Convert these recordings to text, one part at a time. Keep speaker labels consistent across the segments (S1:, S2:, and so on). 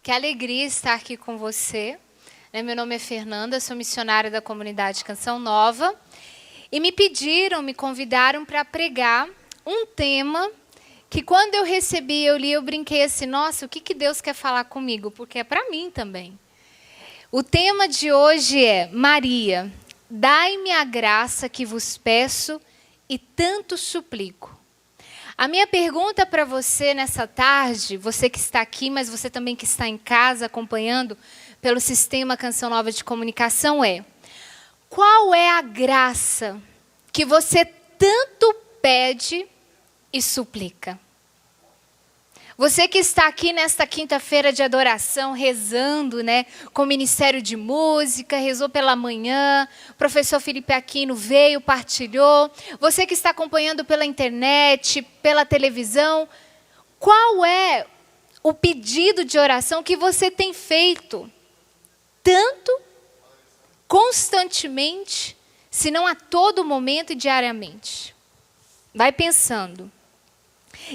S1: Que alegria estar aqui com você. Meu nome é Fernanda, sou missionária da comunidade Canção Nova. E me convidaram para pregar um tema que quando eu recebi, eu li, eu brinquei assim, nossa, o que Deus quer falar comigo? Porque é para mim também. O tema de hoje é Maria, dai-me a graça que vos peço e tanto suplico. A minha pergunta para você nessa tarde, você que está aqui, mas você também que está em casa acompanhando pelo sistema Canção Nova de Comunicação é: qual é a graça que você tanto pede e suplica? Você que está aqui nesta quinta-feira de adoração, rezando, com o Ministério de Música, rezou pela manhã, o professor Felipe Aquino veio, partilhou. Você que está acompanhando pela internet, pela televisão, qual é o pedido de oração que você tem feito tanto, constantemente, se não a todo momento e diariamente? Vai pensando.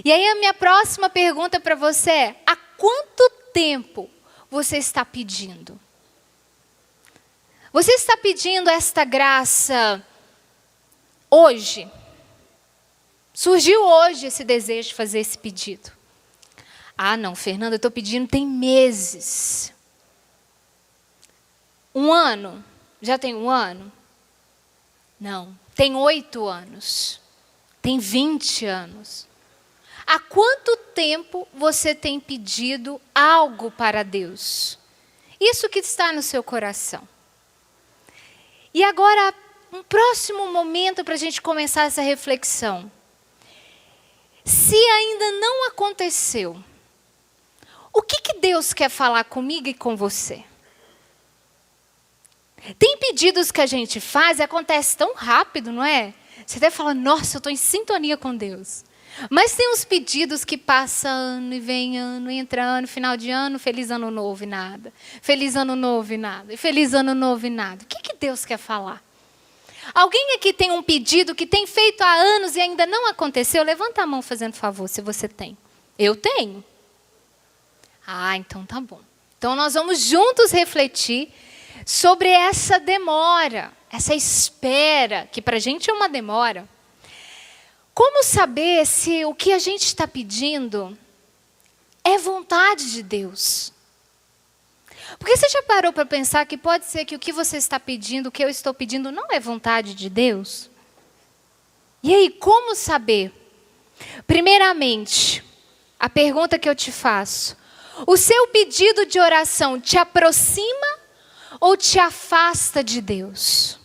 S1: E aí a minha próxima pergunta para você é: há quanto tempo você está pedindo? Você está pedindo esta graça hoje? Surgiu hoje esse desejo de fazer esse pedido? Ah, não, Fernanda, eu estou pedindo tem meses. Um ano? Já tem um ano? Não, tem 8 anos. Tem 20 anos. Há quanto tempo você tem pedido algo para Deus? Isso que está no seu coração. E agora, um próximo momento para a gente começar essa reflexão. Se ainda não aconteceu, o que Deus quer falar comigo e com você? Tem pedidos que a gente faz e acontece tão rápido, não é? Você até fala, nossa, eu estou em sintonia com Deus. Mas tem uns pedidos que passa ano e vem ano, e entra ano, final de ano, feliz ano novo e nada. Feliz ano novo e nada. E feliz ano novo e nada. O que Deus quer falar? Alguém aqui tem um pedido que tem feito há anos e ainda não aconteceu? Levanta a mão fazendo favor, se você tem. Eu tenho. Ah, então tá bom. Então nós vamos juntos refletir sobre essa demora, essa espera, que para a gente é uma demora. Como saber se o que a gente está pedindo é vontade de Deus? Porque você já parou para pensar que pode ser que o que você está pedindo, o que eu estou pedindo, não é vontade de Deus? E aí, como saber? Primeiramente, a pergunta que eu te faço: o seu pedido de oração te aproxima ou te afasta de Deus?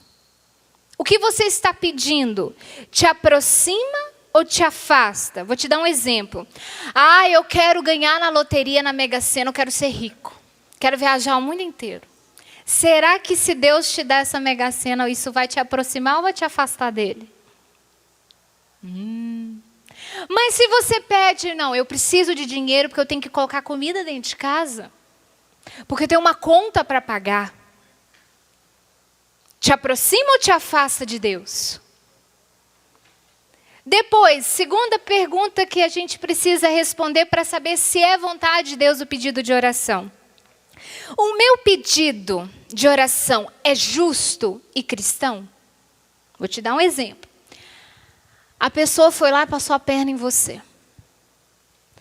S1: O que você está pedindo te aproxima ou te afasta? Vou te dar um exemplo. Ah, eu quero ganhar na loteria, na Mega Sena, eu quero ser rico. Quero viajar o mundo inteiro. Será que se Deus te der essa Mega Sena, isso vai te aproximar ou vai te afastar dele? Mas se você pede, não, eu preciso de dinheiro porque eu tenho que colocar comida dentro de casa. Porque tem uma conta para pagar. Te aproxima ou te afasta de Deus? Depois, segunda pergunta que a gente precisa responder para saber se é vontade de Deus o pedido de oração. O meu pedido de oração é justo e cristão? Vou te dar um exemplo. A pessoa foi lá e passou a perna em você.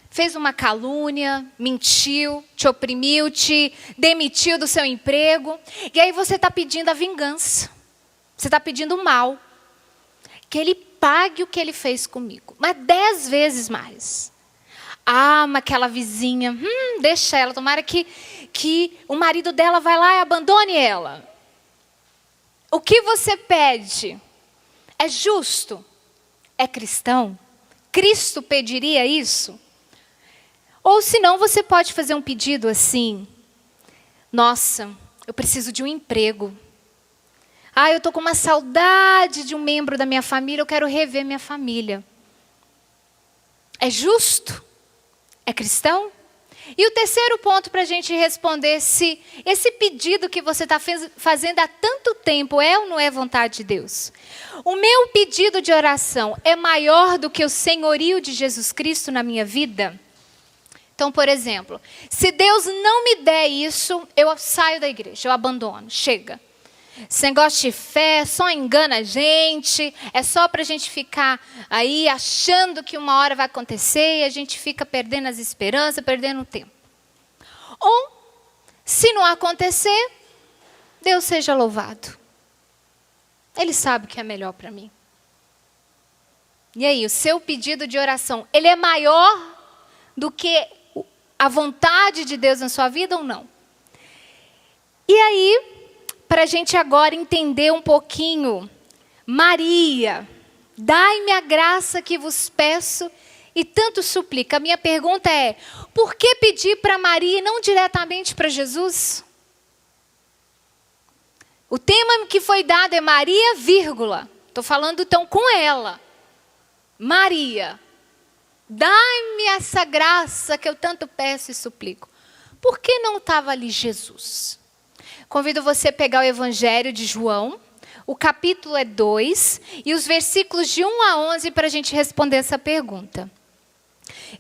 S1: Fez uma calúnia, mentiu, te oprimiu, te demitiu do seu emprego. E aí você está pedindo a vingança. Você está pedindo o mal. Que ele pague o que ele fez comigo. Mas 10 vezes mais. Ah, mas aquela vizinha, deixa ela. Tomara que o marido dela vai lá e abandone ela. O que você pede é justo? É cristão? Cristo pediria isso? Ou senão você pode fazer um pedido assim: nossa, eu preciso de um emprego. Ah, eu estou com uma saudade de um membro da minha família, eu quero rever minha família. É justo? É cristão? E o terceiro ponto para a gente responder se esse pedido que você está fazendo há tanto tempo é ou não é vontade de Deus. O meu pedido de oração é maior do que o senhorio de Jesus Cristo na minha vida? Então, por exemplo, se Deus não me der isso, eu saio da igreja, eu abandono, chega. Esse negócio de fé só engana a gente, é só para a gente ficar aí achando que uma hora vai acontecer e a gente fica perdendo as esperanças, perdendo o tempo. Ou, se não acontecer, Deus seja louvado. Ele sabe o que é melhor para mim. E aí, o seu pedido de oração, ele é maior do que a vontade de Deus na sua vida ou não? E aí, para a gente agora entender um pouquinho, Maria, dai-me a graça que vos peço e tanto suplica. A minha pergunta é, por que pedir para Maria e não diretamente para Jesus? O tema que foi dado é Maria, vírgula. Estou falando então com ela. Maria, dai-me essa graça que eu tanto peço e suplico. Por que não estava ali Jesus? Convido você a pegar o Evangelho de João, o capítulo é 2, e os versículos de 1 a 11 para a gente responder essa pergunta.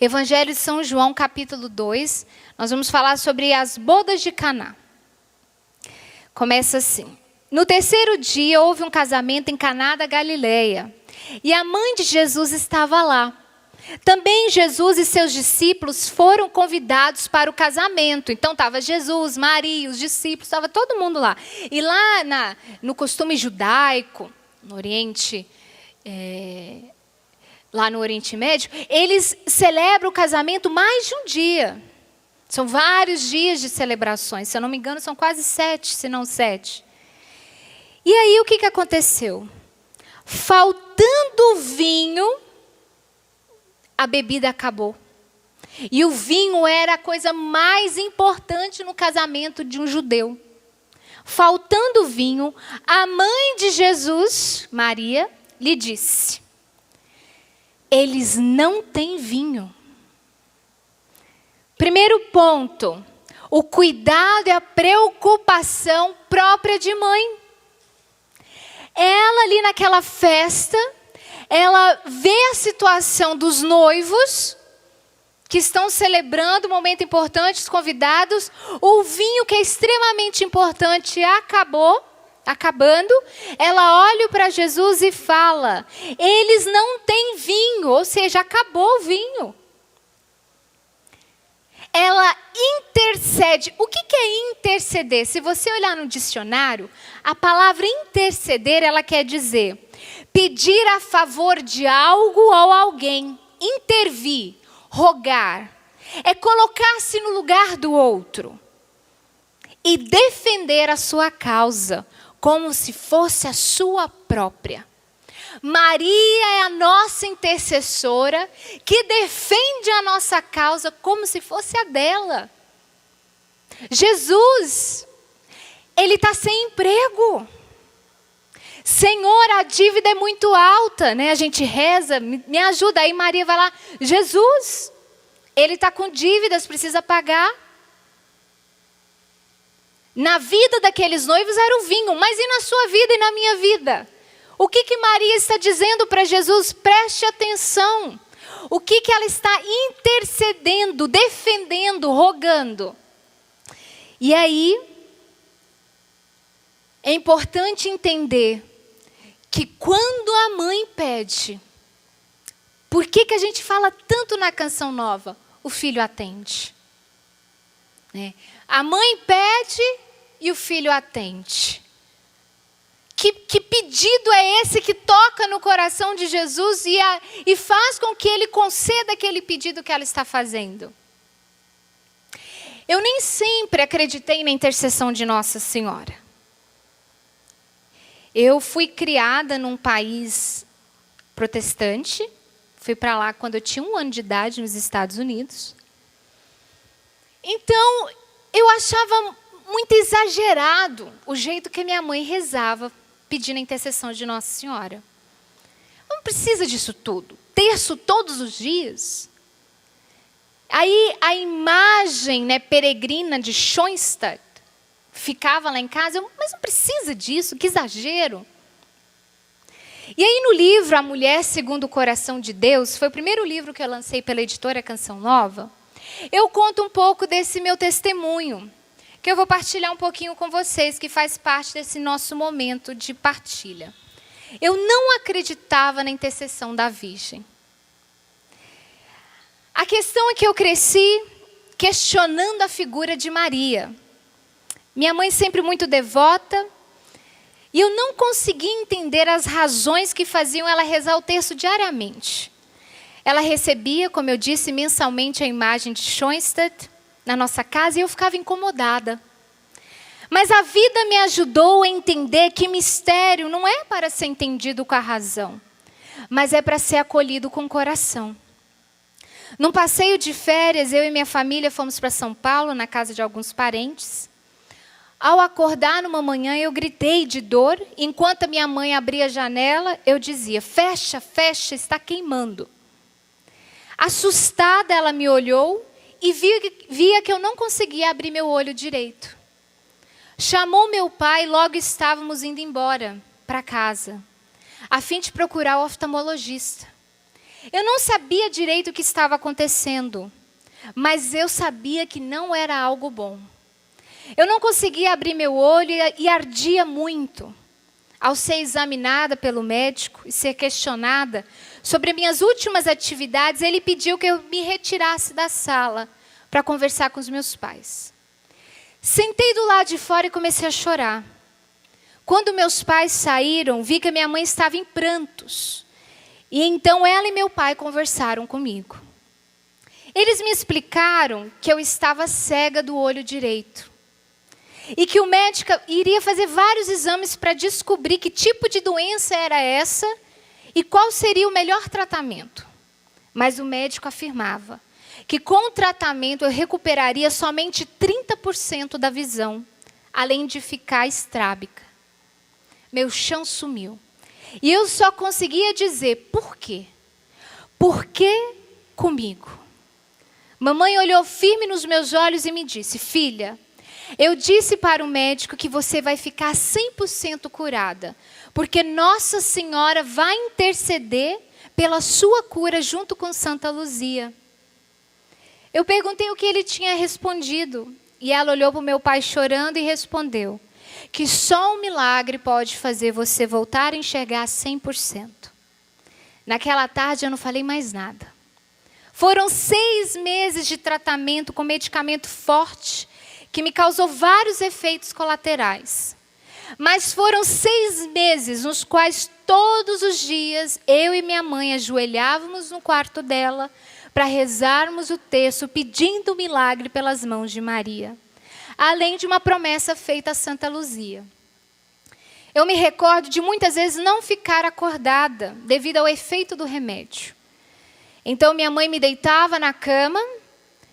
S1: Evangelho de São João, capítulo 2, nós vamos falar sobre as bodas de Caná. Começa assim. No terceiro dia houve um casamento em Caná da Galileia, e a mãe de Jesus estava lá. Também Jesus e seus discípulos foram convidados para o casamento. Então estava Jesus, Maria, os discípulos, estava todo mundo lá. E lá no costume judaico, no Oriente, lá no Oriente Médio, eles celebram o casamento mais de um dia. São vários dias de celebrações. Se eu não me engano, são quase 7, se não 7. E aí o que aconteceu? Faltando vinho, a bebida acabou. E o vinho era a coisa mais importante no casamento de um judeu. Faltando vinho, a mãe de Jesus, Maria, lhe disse: eles não têm vinho. Primeiro ponto, o cuidado e a preocupação própria de mãe. Ela ali naquela festa, ela vê a situação dos noivos que estão celebrando um momento importante, os convidados. O vinho, que é extremamente importante, acabando. Ela olha para Jesus e fala: eles não têm vinho, ou seja, acabou o vinho. Ela intercede. O que é interceder? Se você olhar no dicionário, a palavra interceder, ela quer dizer pedir a favor de algo ou alguém, intervir, rogar. É colocar-se no lugar do outro e defender a sua causa como se fosse a sua própria. Maria é a nossa intercessora que defende a nossa causa como se fosse a dela. Jesus, ele está sem emprego. Senhor, a dívida é muito alta, né? A gente reza, me ajuda. Aí Maria vai lá, Jesus, ele está com dívidas, precisa pagar. Na vida daqueles noivos era o vinho, mas e na sua vida e na minha vida? O que Maria está dizendo para Jesus? Preste atenção. O que ela está intercedendo, defendendo, rogando? E aí, é importante entender que quando a mãe pede, por que a gente fala tanto na Canção Nova? O filho atende. Né? A mãe pede e o filho atende. Que pedido é esse que toca no coração de Jesus e faz com que ele conceda aquele pedido que ela está fazendo? Eu nem sempre acreditei na intercessão de Nossa Senhora. Eu fui criada num país protestante. Fui para lá quando eu tinha 1 ano de idade, nos Estados Unidos. Então, eu achava muito exagerado o jeito que minha mãe rezava, pedindo a intercessão de Nossa Senhora. Não precisa disso tudo. Terço todos os dias. Aí a imagem, né, peregrina de Schoenstatt ficava lá em casa. Mas não precisa disso, que exagero. E aí no livro A Mulher Segundo o Coração de Deus, foi o primeiro livro que eu lancei pela editora Canção Nova, eu conto um pouco desse meu testemunho, que eu vou partilhar um pouquinho com vocês, que faz parte desse nosso momento de partilha. Eu não acreditava na intercessão da Virgem. A questão é que eu cresci questionando a figura de Maria. Minha mãe sempre muito devota, e eu não conseguia entender as razões que faziam ela rezar o terço diariamente. Ela recebia, como eu disse, mensalmente a imagem de Schoenstatt na nossa casa e eu ficava incomodada. Mas a vida me ajudou a entender que mistério não é para ser entendido com a razão, mas é para ser acolhido com o coração. Num passeio de férias, eu e minha família fomos para São Paulo, na casa de alguns parentes. Ao acordar numa manhã, eu gritei de dor. Enquanto a minha mãe abria a janela, eu dizia: fecha, fecha, está queimando. Assustada, ela me olhou e via que eu não conseguia abrir meu olho direito. Chamou meu pai e logo estávamos indo embora para casa, a fim de procurar o oftalmologista. Eu não sabia direito o que estava acontecendo, mas eu sabia que não era algo bom. Eu não conseguia abrir meu olho e ardia muito. Ao ser examinada pelo médico e ser questionada sobre minhas últimas atividades, ele pediu que eu me retirasse da sala para conversar com os meus pais. Sentei do lado de fora e comecei a chorar. Quando meus pais saíram, vi que a minha mãe estava em prantos. E então ela e meu pai conversaram comigo. Eles me explicaram que eu estava cega do olho direito. E que o médico iria fazer vários exames para descobrir que tipo de doença era essa e qual seria o melhor tratamento. Mas o médico afirmava que com o tratamento eu recuperaria somente 30% da visão, além de ficar estrábica. Meu chão sumiu. E eu só conseguia dizer: por quê? Por que comigo? Mamãe olhou firme nos meus olhos e me disse: filha, eu disse para o médico que você vai ficar 100% curada, porque Nossa Senhora vai interceder pela sua cura junto com Santa Luzia. Eu perguntei o que ele tinha respondido, e ela olhou para o meu pai chorando e respondeu que só um milagre pode fazer você voltar a enxergar 100%. Naquela tarde eu não falei mais nada. Foram 6 meses de tratamento com medicamento forte, que me causou vários efeitos colaterais. Mas foram 6 meses nos quais todos os dias eu e minha mãe ajoelhávamos no quarto dela para rezarmos o terço pedindo o milagre pelas mãos de Maria, além de uma promessa feita a Santa Luzia. Eu me recordo de muitas vezes não ficar acordada devido ao efeito do remédio. Então minha mãe me deitava na cama,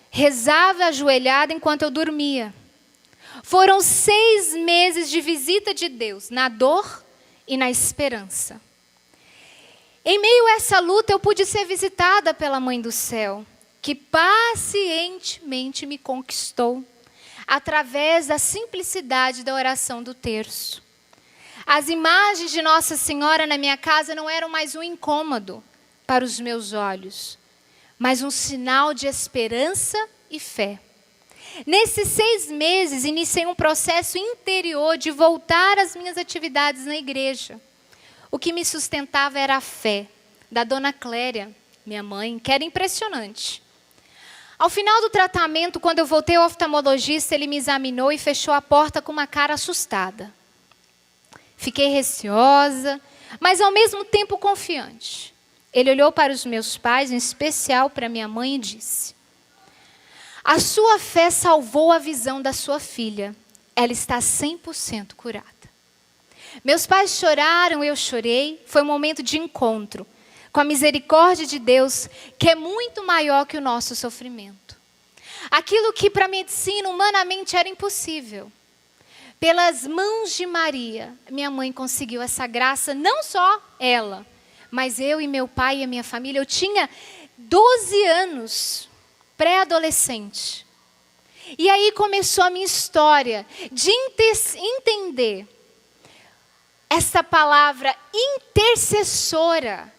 S1: rezava ajoelhada enquanto eu dormia. Foram 6 meses de visita de Deus, na dor e na esperança. Em meio a essa luta, eu pude ser visitada pela Mãe do Céu, que pacientemente me conquistou, através da simplicidade da oração do terço. As imagens de Nossa Senhora na minha casa não eram mais um incômodo para os meus olhos, mas um sinal de esperança e fé. Nesses 6 meses, iniciei um processo interior de voltar às minhas atividades na igreja. O que me sustentava era a fé da Dona Cléria, minha mãe, que era impressionante. Ao final do tratamento, quando eu voltei ao oftalmologista, ele me examinou e fechou a porta com uma cara assustada. Fiquei receosa, mas ao mesmo tempo confiante. Ele olhou para os meus pais, em especial para minha mãe, e disse: a sua fé salvou a visão da sua filha. Ela está 100% curada. Meus pais choraram, eu chorei. Foi um momento de encontro com a misericórdia de Deus, que é muito maior que o nosso sofrimento. Aquilo que para a medicina humanamente era impossível. Pelas mãos de Maria, minha mãe conseguiu essa graça, não só ela, mas eu e meu pai e a minha família. Eu tinha 12 anos, pré-adolescente. E aí começou a minha história de entender essa palavra intercessora,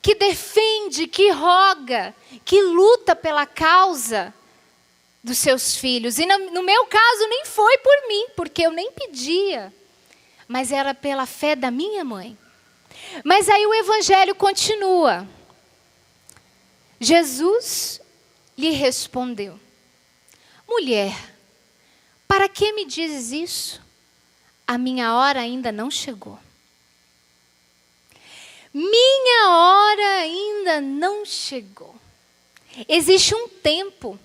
S1: que defende, que roga, que luta pela causa dos seus filhos. E no meu caso nem foi por mim, porque eu nem pedia, mas era pela fé da minha mãe. Mas aí o evangelho continua. Jesus lhe respondeu: mulher, para que me dizes isso? A minha hora ainda não chegou. Minha hora ainda não chegou. Existe um tempo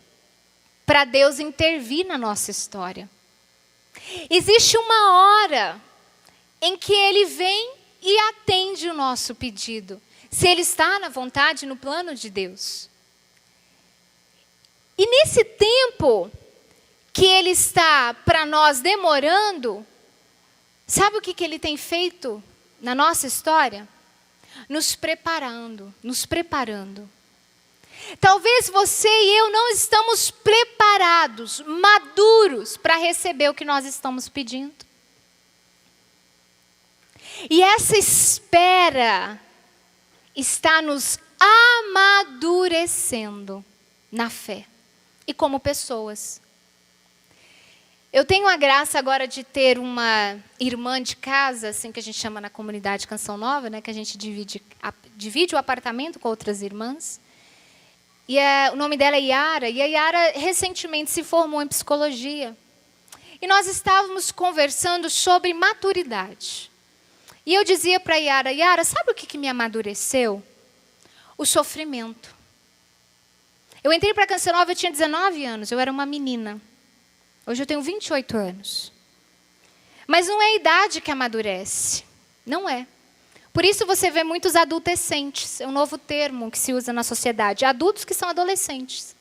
S1: para Deus intervir na nossa história. Existe uma hora em que Ele vem e atende o nosso pedido, se Ele está na vontade, no plano de Deus. E nesse tempo que Ele está para nós demorando, sabe o que Ele tem feito na nossa história? Nos preparando, nos preparando. Talvez você e eu não estamos preparados, maduros para receber o que nós estamos pedindo. E essa espera está nos amadurecendo na fé e como pessoas. Eu tenho a graça agora de ter uma irmã de casa, assim que a gente chama na comunidade Canção Nova, né, que a gente divide o apartamento com outras irmãs. E o nome dela é Yara, e a Yara recentemente se formou em psicologia. E nós estávamos conversando sobre maturidade. E eu dizia para a Yara: Yara, sabe o que me amadureceu? O sofrimento. Eu entrei para a Canção Nova, eu tinha 19 anos, eu era uma menina. Hoje eu tenho 28 anos. Mas não é a idade que amadurece. Não é. Por isso você vê muitos adolescentes. É um novo termo que se usa na sociedade. Adultos que são adolescentes.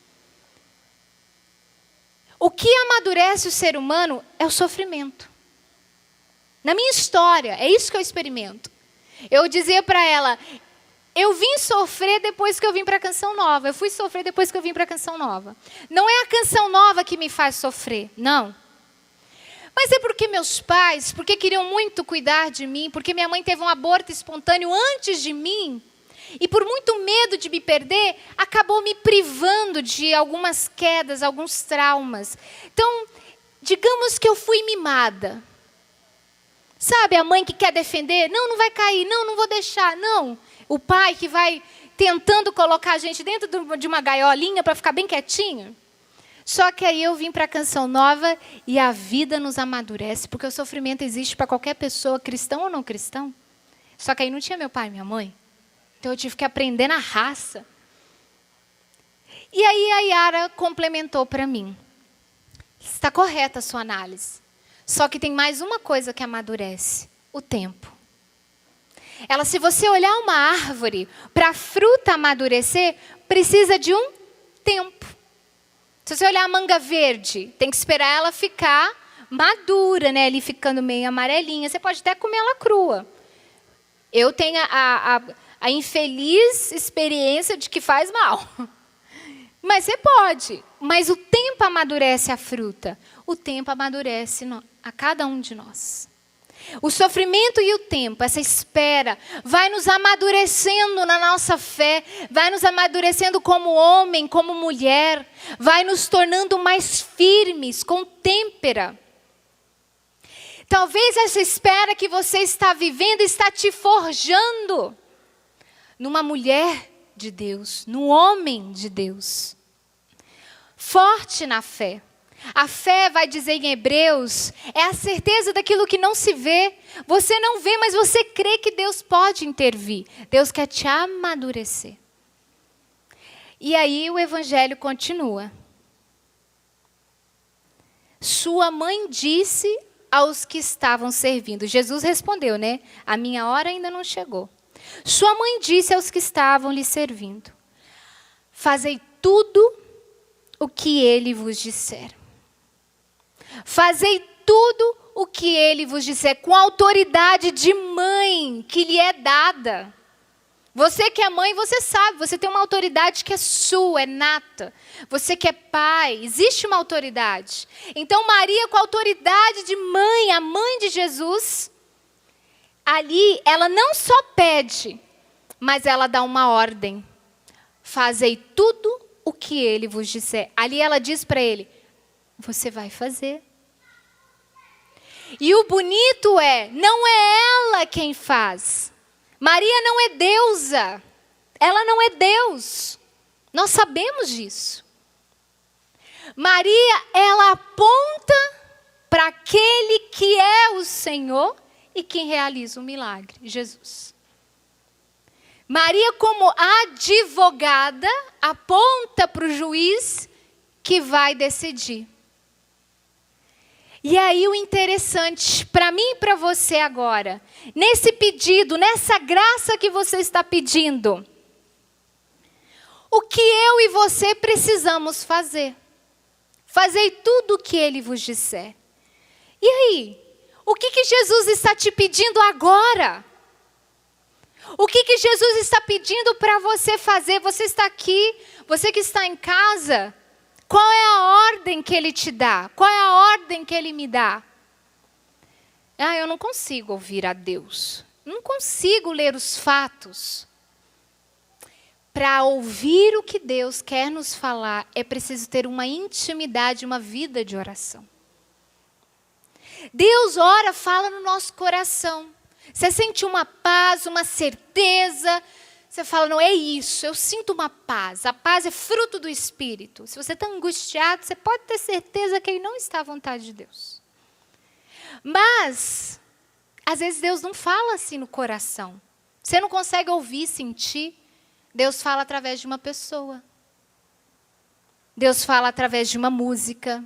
S1: O que amadurece o ser humano é o sofrimento. Na minha história, é isso que eu experimento. Eu dizia para ela: eu vim sofrer depois que eu vim para a Canção Nova. Eu fui sofrer depois que eu vim para a Canção Nova. Não é a Canção Nova que me faz sofrer, não. Mas é porque meus pais, porque queriam muito cuidar de mim, porque minha mãe teve um aborto espontâneo antes de mim, e por muito medo de me perder, acabou me privando de algumas quedas, alguns traumas. Então, digamos que eu fui mimada. Sabe, a mãe que quer defender? Não, não vai cair, não vou deixar, não. O pai que vai tentando colocar a gente dentro de uma gaiolinha para ficar bem quietinho. Só que aí eu vim para a Canção Nova e a vida nos amadurece, porque o sofrimento existe para qualquer pessoa, cristão ou não cristão. Só que aí não tinha meu pai e minha mãe. Então eu tive que aprender na raça. E aí a Yara complementou para mim: está correta a sua análise. Só que tem mais uma coisa que amadurece: o tempo. Ela, se você olhar uma árvore, para a fruta amadurecer, precisa de um tempo. Se você olhar a manga verde, tem que esperar ela ficar madura, né? Ali ficando meio amarelinha. Você pode até comer ela crua. Eu tenho a infeliz experiência de que faz mal. Mas você pode. Mas o tempo amadurece a fruta. O tempo amadurece a cada um de nós. O sofrimento e o tempo, essa espera, vai nos amadurecendo na nossa fé, vai nos amadurecendo como homem, como mulher, vai nos tornando mais firmes, com têmpera. Talvez essa espera que você está vivendo está te forjando numa mulher de Deus, num homem de Deus, forte na fé. A fé, vai dizer em Hebreus, é a certeza daquilo que não se vê. Você não vê, mas você crê que Deus pode intervir. Deus quer te amadurecer. E aí o evangelho continua. Sua mãe disse aos que estavam servindo. Jesus respondeu, né? A minha hora ainda não chegou. Sua mãe disse aos que estavam lhe servindo: fazei tudo o que ele vos disser. Fazei tudo o que ele vos disser, com a autoridade de mãe que lhe é dada. Você que é mãe, você sabe, você tem uma autoridade que é sua, é nata. Você que é pai, existe uma autoridade. Então Maria, com a autoridade de mãe, a mãe de Jesus, ali ela não só pede, mas ela dá uma ordem. Fazei tudo o que ele vos disser. Ali ela diz para ele, você vai fazer. E o bonito não é ela quem faz. Maria não é deusa. Ela não é Deus. Nós sabemos disso. Maria, ela aponta para aquele que é o Senhor e quem realiza o milagre, Jesus. Maria, como advogada, aponta para o juiz que vai decidir. E aí o interessante, para mim e para você agora, nesse pedido, nessa graça que você está pedindo, o que eu e você precisamos fazer? Fazei tudo o que ele vos disser. E aí? O que Jesus está te pedindo agora? O que Jesus está pedindo para você fazer? Você está aqui, você que está em casa, qual é a ordem que ele te dá? Qual é a ordem que ele me dá? Eu não consigo ouvir a Deus. Não consigo ler os fatos. Para ouvir o que Deus quer nos falar, é preciso ter uma intimidade, uma vida de oração. Deus ora, fala no nosso coração. Você sente uma paz, uma certeza. Você fala, não, é isso, eu sinto uma paz. A paz é fruto do Espírito. Se você está angustiado, você pode ter certeza que ele não está à vontade de Deus. Mas, às vezes Deus não fala assim no coração. Você não consegue ouvir, sentir. Deus fala através de uma pessoa. Deus fala através de uma música.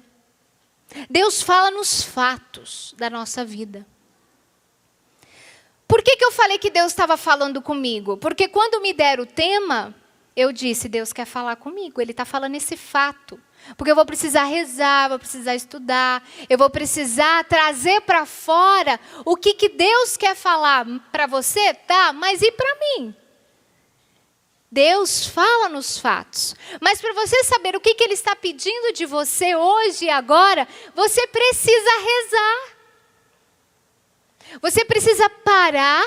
S1: Deus fala nos fatos da nossa vida. Por que eu falei que Deus estava falando comigo? Porque quando me deram o tema, eu disse, Deus quer falar comigo. Ele está falando esse fato. Porque eu vou precisar rezar, vou precisar estudar. Eu vou precisar trazer para fora o que Deus quer falar para você, tá? Mas e para mim? Deus fala nos fatos. Mas para você saber o que Ele está pedindo de você hoje e agora, você precisa rezar. Você precisa parar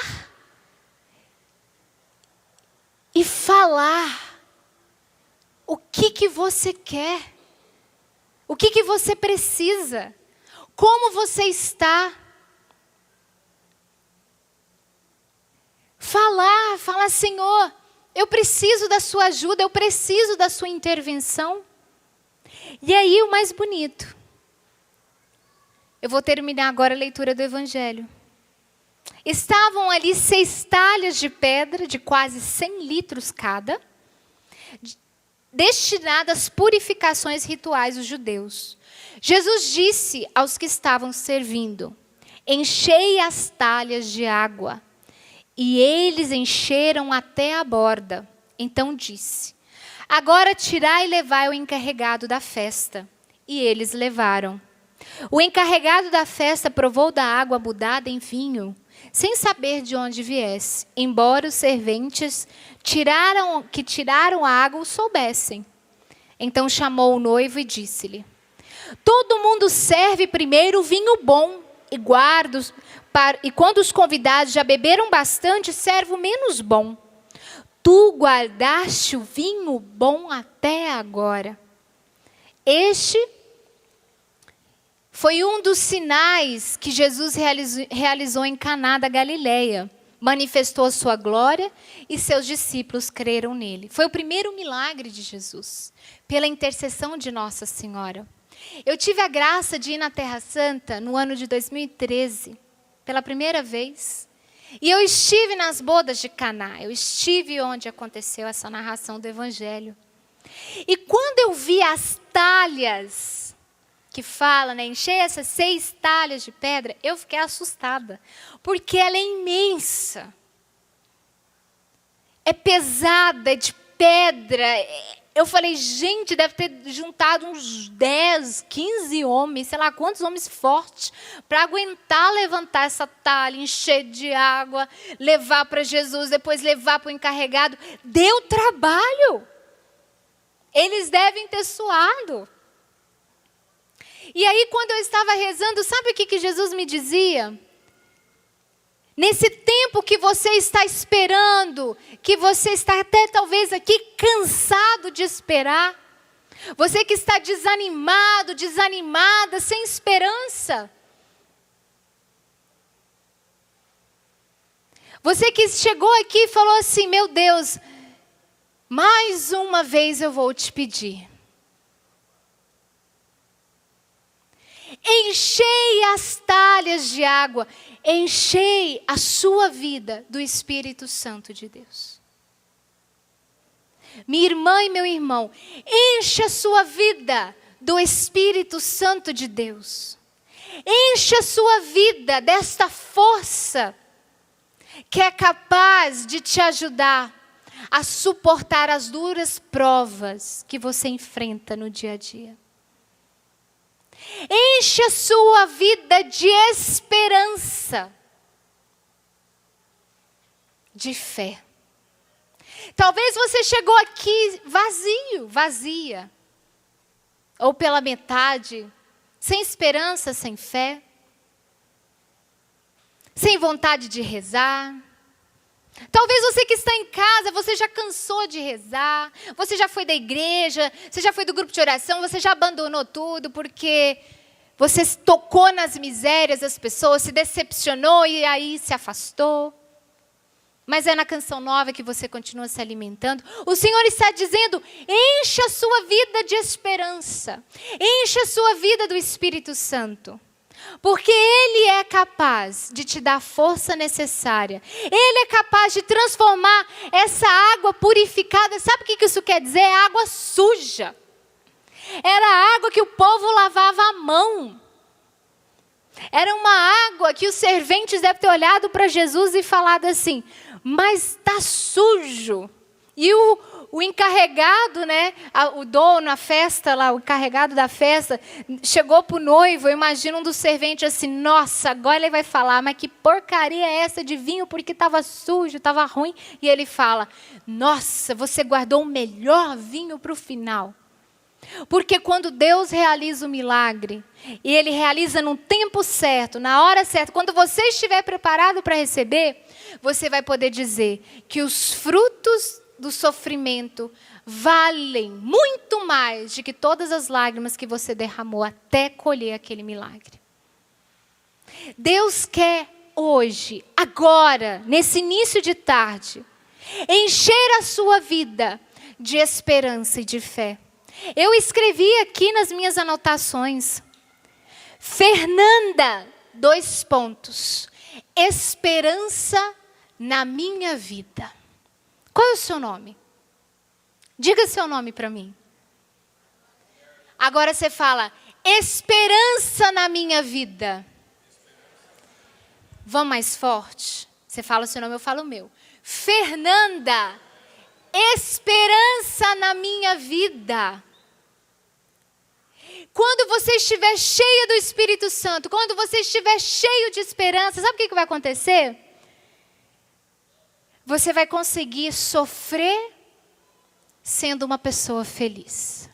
S1: e falar o que você quer, o que você precisa, como você está. Falar, Senhor, eu preciso da sua ajuda, eu preciso da sua intervenção. E aí o mais bonito, eu vou terminar agora a leitura do Evangelho. Estavam ali 6 talhas de pedra, de quase 100 litros cada, destinadas às purificações rituais dos judeus. Jesus disse aos que estavam servindo, enchei as talhas de água. E eles encheram até a borda. Então disse, agora tirai e levai o encarregado da festa. E eles levaram. O encarregado da festa provou da água mudada em vinho, sem saber de onde viesse, embora os serventes que tiraram a água o soubessem. Então chamou o noivo e disse-lhe, todo mundo serve primeiro o vinho bom e guarda, e quando os convidados já beberam bastante, serve o menos bom. Tu guardaste o vinho bom até agora. Este foi um dos sinais que Jesus realizou em Caná da Galileia. Manifestou a sua glória e seus discípulos creram nele. Foi o primeiro milagre de Jesus, pela intercessão de Nossa Senhora. Eu tive a graça de ir na Terra Santa no ano de 2013, pela primeira vez. E eu estive nas bodas de Caná, eu estive onde aconteceu essa narração do Evangelho. E quando eu vi as talhas que fala, encher essas 6 talhas de pedra, eu fiquei assustada, porque ela é imensa. É pesada, é de pedra. Eu falei, gente, deve ter juntado uns 10, 15 homens, sei lá quantos homens fortes, para aguentar levantar essa talha, encher de água, levar para Jesus, depois levar para o encarregado. Deu trabalho. Eles devem ter suado. E aí, quando eu estava rezando, sabe o que Jesus me dizia? Nesse tempo que você está esperando, que você está até talvez aqui cansado de esperar, você que está desanimado, desanimada, sem esperança. Você que chegou aqui e falou assim: meu Deus, mais uma vez eu vou te pedir. Enchei as talhas de água, enchei a sua vida do Espírito Santo de Deus. Minha irmã e meu irmão, encha a sua vida do Espírito Santo de Deus. Encha a sua vida desta força que é capaz de te ajudar a suportar as duras provas que você enfrenta no dia a dia. Enche a sua vida de esperança, de fé. Talvez você chegou aqui vazio, vazia, ou pela metade, sem esperança, sem fé, sem vontade de rezar. Talvez você que está em casa, você já cansou de rezar, você já foi da igreja, você já foi do grupo de oração, você já abandonou tudo porque você tocou nas misérias das pessoas, se decepcionou e aí se afastou. Mas é na canção nova que você continua se alimentando. O Senhor está dizendo: encha a sua vida de esperança, encha a sua vida do Espírito Santo. Porque Ele é capaz de te dar a força necessária. Ele é capaz de transformar essa água purificada. Sabe o que isso quer dizer? É água suja. Era a água que o povo lavava à mão. Era uma água que os serventes devem ter olhado para Jesus e falado assim: mas está sujo. E o encarregado, né, o dono, a festa lá, o encarregado da festa, chegou para o noivo, eu imagino um dos serventes assim: nossa, agora ele vai falar, mas que porcaria é essa de vinho, porque estava sujo, estava ruim. E ele fala: nossa, você guardou o melhor vinho para o final. Porque quando Deus realiza o milagre, e Ele realiza no tempo certo, na hora certa, quando você estiver preparado para receber, você vai poder dizer que os frutos do sofrimento valem muito mais do que todas as lágrimas que você derramou até colher aquele milagre. Deus quer hoje, agora, nesse início de tarde, encher a sua vida de esperança e de fé. Eu escrevi aqui nas minhas anotações: Fernanda, : esperança na minha vida. Qual é o seu nome? Diga seu nome para mim. Agora você fala: esperança na minha vida. Vamos mais forte? Você fala o seu nome, eu falo o meu. Fernanda, esperança na minha vida. Quando você estiver cheio do Espírito Santo, quando você estiver cheio de esperança, sabe o que vai acontecer? Você vai conseguir sofrer sendo uma pessoa feliz.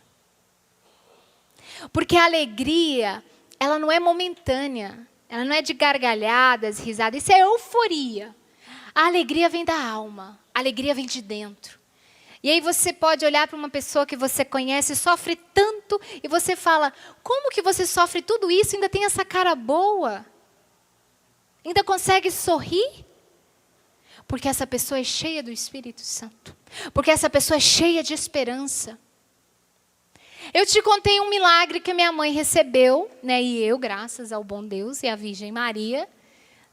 S1: Porque a alegria, ela não é momentânea, ela não é de gargalhadas, risadas, isso é euforia. A alegria vem da alma, a alegria vem de dentro. E aí você pode olhar para uma pessoa que você conhece, sofre tanto, e você fala: como que você sofre tudo isso e ainda tem essa cara boa? Ainda consegue sorrir? Porque essa pessoa é cheia do Espírito Santo. Porque essa pessoa é cheia de esperança. Eu te contei um milagre que a minha mãe recebeu, né, e eu, graças ao bom Deus e à Virgem Maria,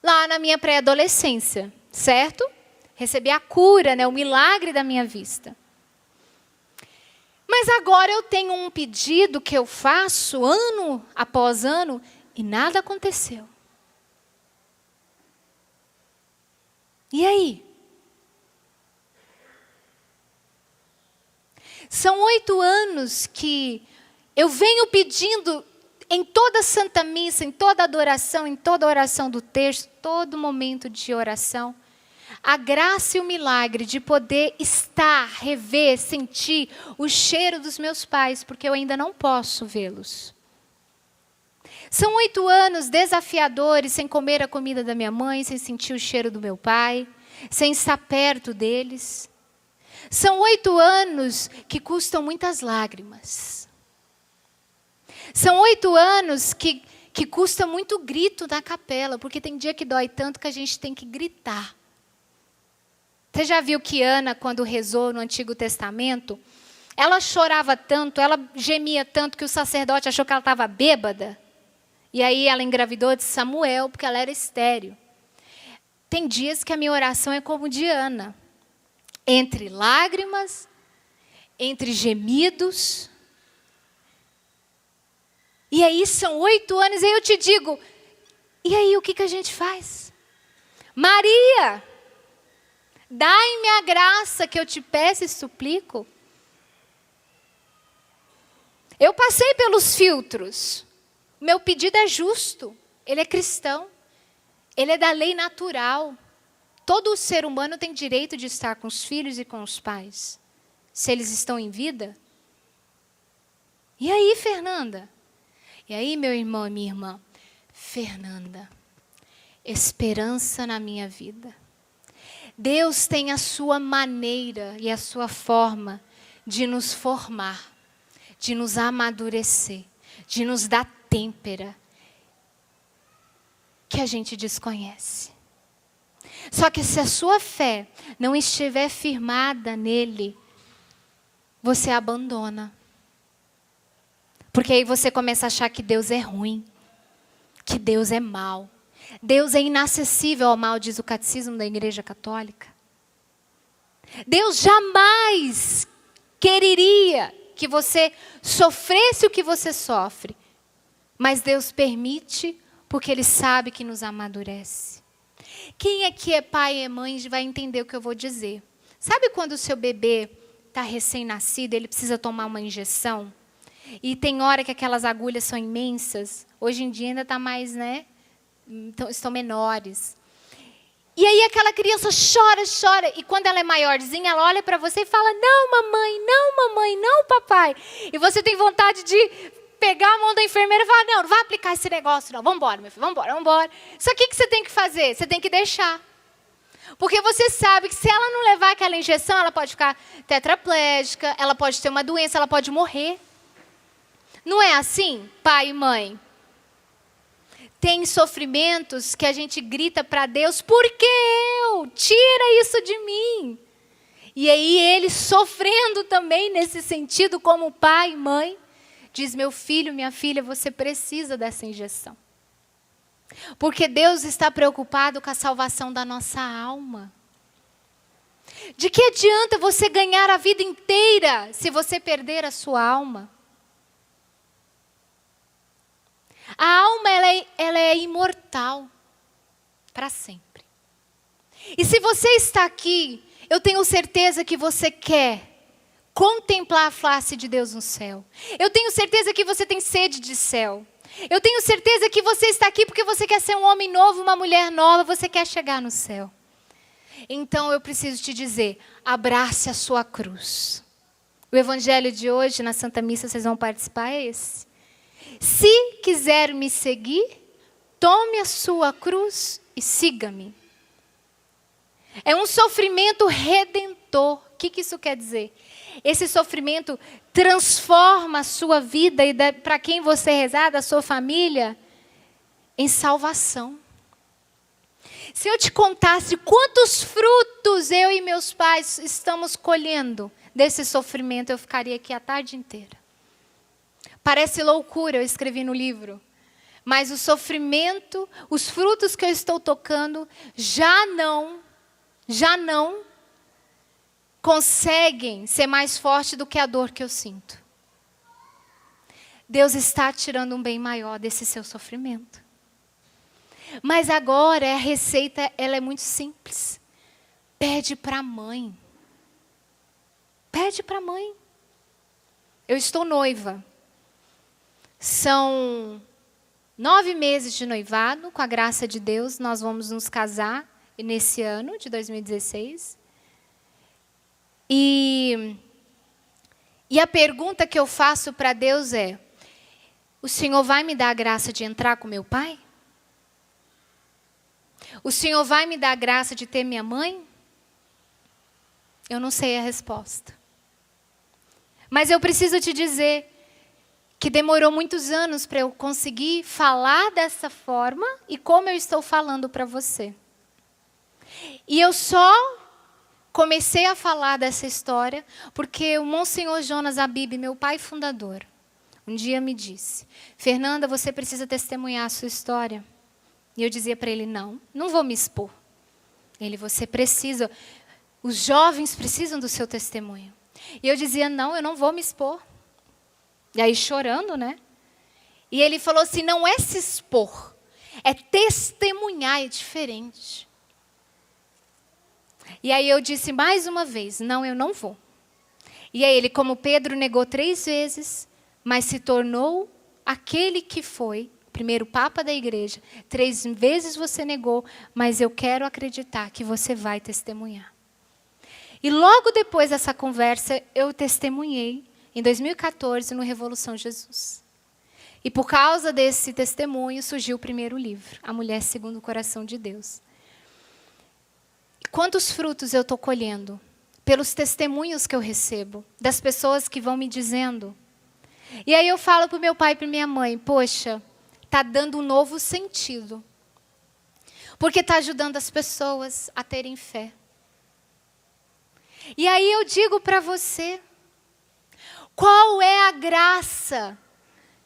S1: lá na minha pré-adolescência, certo? Recebi a cura, né, o milagre da minha vista. Mas agora eu tenho um pedido que eu faço ano após ano e nada aconteceu. E aí? São 8 anos que eu venho pedindo em toda Santa Missa, em toda adoração, em toda oração do terço, todo momento de oração, a graça e o milagre de poder estar, rever, sentir o cheiro dos meus pais, porque eu ainda não posso vê-los. São 8 anos desafiadores, sem comer a comida da minha mãe, sem sentir o cheiro do meu pai, sem estar perto deles. São 8 anos que custam muitas lágrimas. São 8 anos que custa muito grito na capela, porque tem dia que dói tanto que a gente tem que gritar. Você já viu que Ana, quando rezou no Antigo Testamento, ela chorava tanto, ela gemia tanto que o sacerdote achou que ela estava bêbada. E aí ela engravidou de Samuel, porque ela era estéril. Tem dias que a minha oração é como de Ana. Entre lágrimas, entre gemidos. E aí são 8 anos, e aí eu te digo, e aí o que a gente faz? Maria, dai-me a graça que eu te peço e suplico. Eu passei pelos filtros. Meu pedido é justo. Ele é cristão. Ele é da lei natural. Todo ser humano tem direito de estar com os filhos e com os pais. Se eles estão em vida. E aí, Fernanda? E aí, meu irmão e minha irmã? Fernanda, esperança na minha vida. Deus tem a sua maneira e a sua forma de nos formar, de nos amadurecer, de nos dar têmpera que a gente desconhece. Só que se a sua fé não estiver firmada nele, você abandona. Porque aí você começa a achar que Deus é ruim, que Deus é mau. Deus é inacessível ao mal, diz o catecismo da Igreja Católica. Deus jamais quereria que você sofresse o que você sofre. Mas Deus permite porque Ele sabe que nos amadurece. Quem aqui é pai e mãe vai entender o que eu vou dizer. Sabe quando o seu bebê está recém-nascido, ele precisa tomar uma injeção? E tem hora que aquelas agulhas são imensas. Hoje em dia ainda está mais, né? Estão menores. E aí aquela criança chora. E quando ela é maiorzinha, ela olha para você e fala, não, mamãe, não, papai. E você tem vontade de pegar a mão da enfermeira e falar, não vai aplicar esse negócio, não. Vamos embora, meu filho, vamos embora. Só que o que você tem que fazer? Você tem que deixar. Porque você sabe que se ela não levar aquela injeção, ela pode ficar tetraplégica, ela pode ter uma doença, ela pode morrer. Não é assim, pai e mãe? Tem sofrimentos que a gente grita para Deus, por que eu? Tira isso de mim. E aí ele sofrendo também nesse sentido como pai e mãe, diz, meu filho, minha filha, você precisa dessa injeção. Porque Deus está preocupado com a salvação da nossa alma. De que adianta você ganhar a vida inteira se você perder a sua alma? A alma ela é imortal para sempre. E se você está aqui, eu tenho certeza que você quer contemplar a face de Deus no céu. Eu tenho certeza que você tem sede de céu. Eu tenho certeza que você está aqui porque você quer ser um homem novo, uma mulher nova, você quer chegar no céu. Então eu preciso te dizer, abrace a sua cruz. O evangelho de hoje, na Santa Missa, vocês vão participar, é esse. Se quiser me seguir, tome a sua cruz e siga-me. É um sofrimento redentor. O que isso quer dizer? Esse sofrimento transforma a sua vida e para quem você rezar, da sua família, em salvação. Se eu te contasse quantos frutos eu e meus pais estamos colhendo desse sofrimento, eu ficaria aqui a tarde inteira. Parece loucura, eu escrevi no livro. Mas o sofrimento, os frutos que eu estou tocando, já não conseguem ser mais forte do que a dor que eu sinto. Deus está tirando um bem maior desse seu sofrimento. Mas agora a receita ela é muito simples. Pede para a mãe. Pede para a mãe. Eu estou noiva. São 9 meses de noivado, com a graça de Deus, nós vamos nos casar nesse ano de 2016. E a pergunta que eu faço para Deus é, o Senhor vai me dar a graça de entrar com meu pai? O Senhor vai me dar a graça de ter minha mãe? Eu não sei a resposta. Mas eu preciso te dizer que demorou muitos anos para eu conseguir falar dessa forma e como eu estou falando para você. E eu só comecei a falar dessa história porque o Monsenhor Jonas Abib, meu pai fundador, um dia me disse: Fernanda, você precisa testemunhar a sua história. E eu dizia para ele: não vou me expor. Ele: você precisa, os jovens precisam do seu testemunho. E eu dizia: não, eu não vou me expor. E aí chorando, né? E ele falou assim: não é se expor, é testemunhar, é diferente. E aí eu disse mais uma vez: não, eu não vou. E aí ele, como Pedro, negou 3 vezes, mas se tornou aquele que foi primeiro Papa da igreja. 3 vezes você negou, mas eu quero acreditar que você vai testemunhar. E logo depois dessa conversa, eu testemunhei, em 2014, no Revolução Jesus. E por causa desse testemunho, surgiu o primeiro livro, A Mulher Segundo o Coração de Deus. Quantos frutos eu estou colhendo? Pelos testemunhos que eu recebo, das pessoas que vão me dizendo. E aí eu falo para o meu pai e para minha mãe: poxa, está dando um novo sentido. Porque está ajudando as pessoas a terem fé. E aí eu digo para você: qual é a graça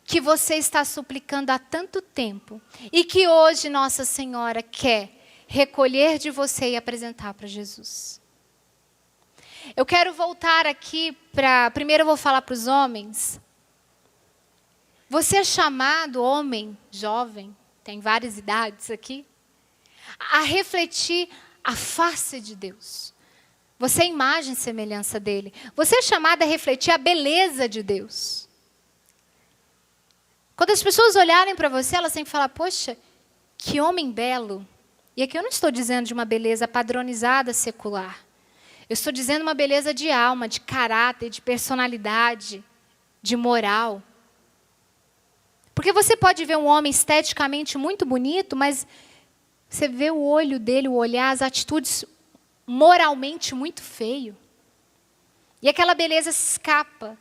S1: que você está suplicando há tanto tempo e que hoje Nossa Senhora quer recolher de você e apresentar para Jesus? Eu quero voltar aqui para... Primeiro eu vou falar para os homens. Você é chamado, homem, jovem, tem várias idades aqui, a refletir a face de Deus. Você é imagem e semelhança dele. Você é chamado a refletir a beleza de Deus. Quando as pessoas olharem para você, elas têm que falar: poxa, que homem belo. E aqui eu não estou dizendo de uma beleza padronizada secular. Eu estou dizendo uma beleza de alma, de caráter, de personalidade, de moral. Porque você pode ver um homem esteticamente muito bonito, mas você vê o olho dele, o olhar, as atitudes moralmente muito feio. E aquela beleza se escapa.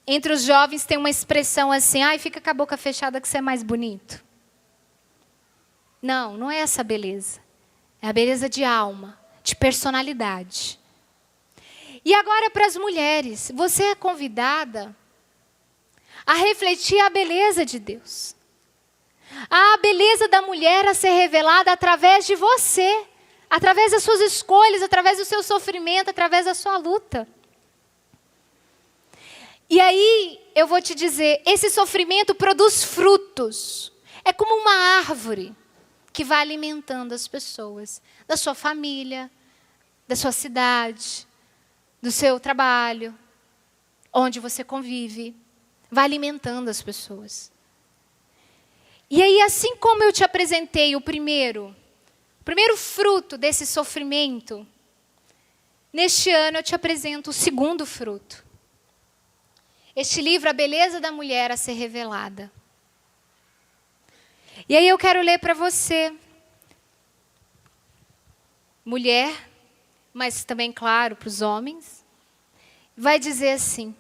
S1: Entre os jovens tem uma expressão assim: ai, fica com a boca fechada que você é mais bonito. Não, não é essa beleza. É a beleza de alma, de personalidade. E agora para as mulheres, você é convidada a refletir a beleza de Deus. A beleza da mulher a ser revelada através de você, através das suas escolhas, através do seu sofrimento, através da sua luta. E aí eu vou te dizer, esse sofrimento produz frutos. É como uma árvore que vai alimentando as pessoas, da sua família, da sua cidade, do seu trabalho, onde você convive. Vai alimentando as pessoas. E aí, assim como eu te apresentei o primeiro fruto desse sofrimento, neste ano eu te apresento o segundo fruto. Este livro, A Beleza da Mulher a Ser Revelada. E aí eu quero ler para você, mulher, mas também, claro, para os homens. Vai dizer assim: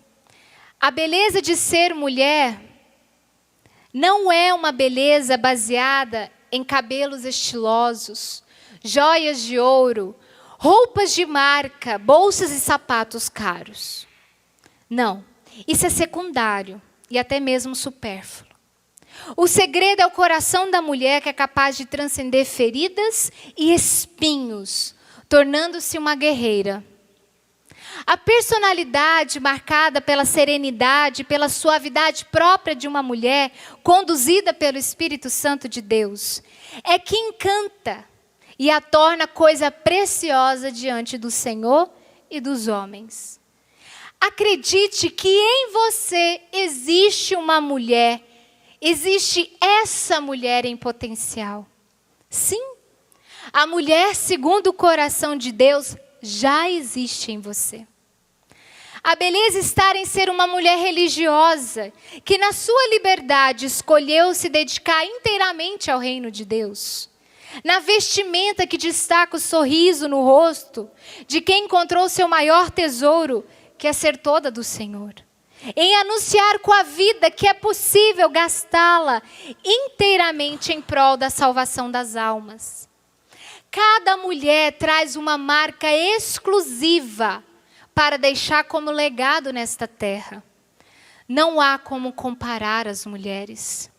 S1: a beleza de ser mulher não é uma beleza baseada em cabelos estilosos, joias de ouro, roupas de marca, bolsas e sapatos caros. Não, isso é secundário e até mesmo supérfluo. O segredo é o coração da mulher, que é capaz de transcender feridas e espinhos, tornando-se uma guerreira. A personalidade marcada pela serenidade, pela suavidade própria de uma mulher, conduzida pelo Espírito Santo de Deus, é que encanta e a torna coisa preciosa diante do Senhor e dos homens. Acredite que em você existe uma mulher, existe essa mulher em potencial. Sim, a mulher segundo o coração de Deus já existe em você. A beleza está em ser uma mulher religiosa, que na sua liberdade escolheu se dedicar inteiramente ao reino de Deus. Na vestimenta que destaca o sorriso no rosto de quem encontrou seu maior tesouro, que é ser toda do Senhor. Em anunciar com a vida que é possível gastá-la inteiramente em prol da salvação das almas. Cada mulher traz uma marca exclusiva para deixar como legado nesta terra. Não há como comparar as mulheres,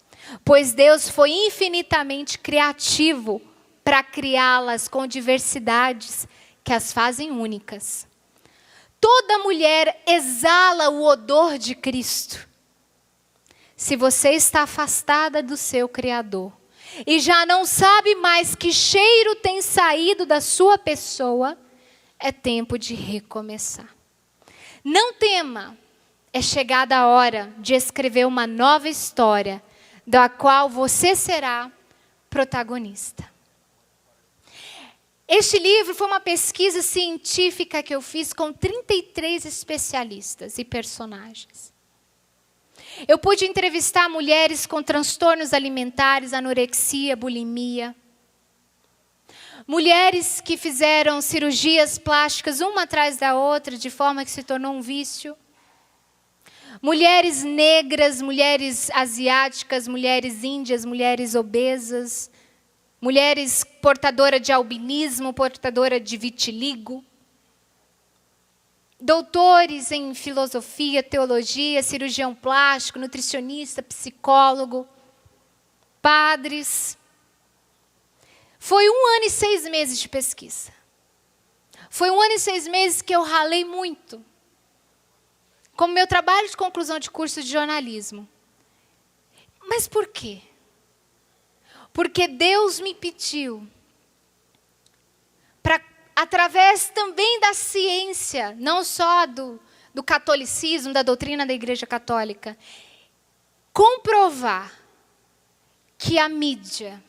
S1: pois Deus foi infinitamente criativo para criá-las com diversidades que as fazem únicas. Toda mulher exala o odor de Cristo. Se você está afastada do seu Criador e já não sabe mais que cheiro tem saído da sua pessoa, é tempo de recomeçar. Não tema, é chegada a hora de escrever uma nova história, da qual você será protagonista. Este livro foi uma pesquisa científica que eu fiz com 33 especialistas e personagens. Eu pude entrevistar mulheres com transtornos alimentares, anorexia, bulimia. Mulheres que fizeram cirurgias plásticas uma atrás da outra, de forma que se tornou um vício. Mulheres negras, mulheres asiáticas, mulheres índias, mulheres obesas. Mulheres portadoras de albinismo, portadora de vitiligo. Doutores em filosofia, teologia, cirurgião plástico, nutricionista, psicólogo. Padres. Foi 1 ano e 6 meses de pesquisa. Foi 1 ano e 6 meses que eu ralei muito. Como meu trabalho de conclusão de curso de jornalismo. Mas por quê? Porque Deus me pediu, para, através também da ciência, não só do catolicismo, da doutrina da Igreja Católica, comprovar que a mídia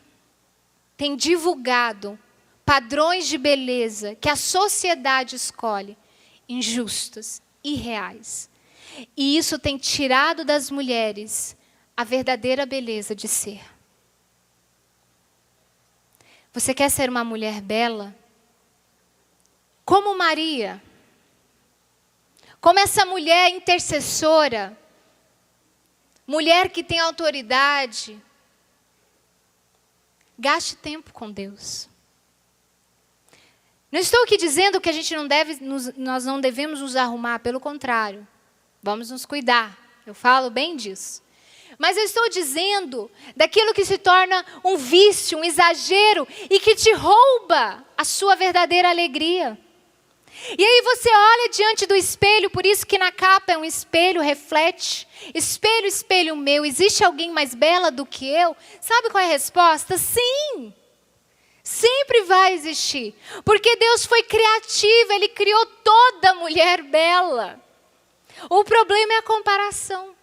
S1: tem divulgado padrões de beleza que a sociedade escolhe, injustos, irreais. E isso tem tirado das mulheres a verdadeira beleza de ser. Você quer ser uma mulher bela? Como Maria. Como essa mulher intercessora. Mulher que tem autoridade. Gaste tempo com Deus. Não estou aqui dizendo que a gente nós não devemos nos arrumar, pelo contrário. Vamos nos cuidar. Eu falo bem disso. Mas eu estou dizendo daquilo que se torna um vício, um exagero e que te rouba a sua verdadeira alegria. E aí você olha diante do espelho, por isso que na capa é um espelho, reflete. Espelho, espelho meu, existe alguém mais bela do que eu? Sabe qual é a resposta? Sim! Sempre vai existir. Porque Deus foi criativo, Ele criou toda mulher bela. O problema é a comparação.